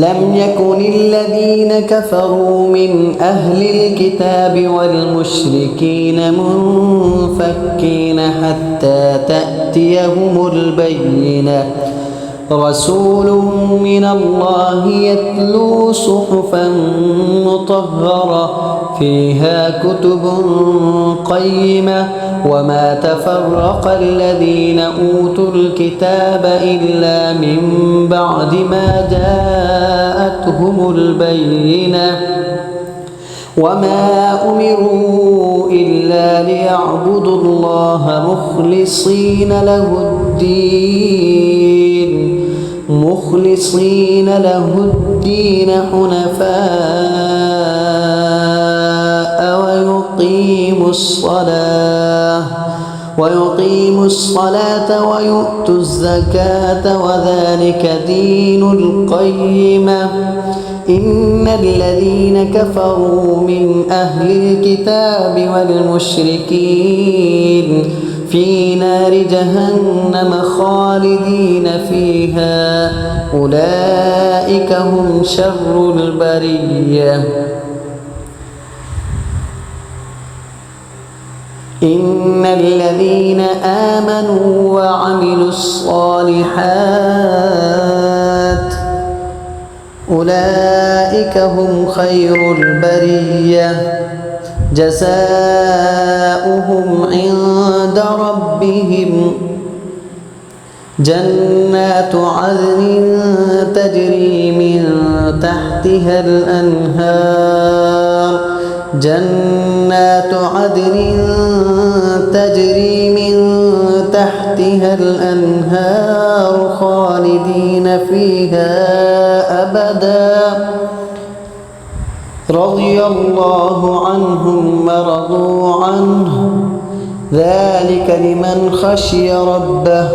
لم يكن الذين كفروا من أهل الكتاب والمشركين منفكين حتى تأتيهم البينة رسول من الله يتلو صحفا مطهرة فيها كتب قيمة وما تفرق الذين أوتوا الكتاب إلا من بعد ما جاءتهم البينة وما أمروا إلا ليعبدوا الله مخلصين له الدين حنفاء ويقيموا الصلاة ويؤتوا الزكاة وذلك دين القيمة إن الذين كفروا من أهل الكتاب والمشركين في نار جهنم خالدين فيها أولئك هم شر البرية إن الذين آمنوا وعملوا الصالحات أولئك هم خير البرية جزاؤهم عند ربهم جنات عدن تجري من تحتها الأنهار خالدين فيها أبدا رضي الله عنهم ورضوا عنه ذلك لمن خشي ربه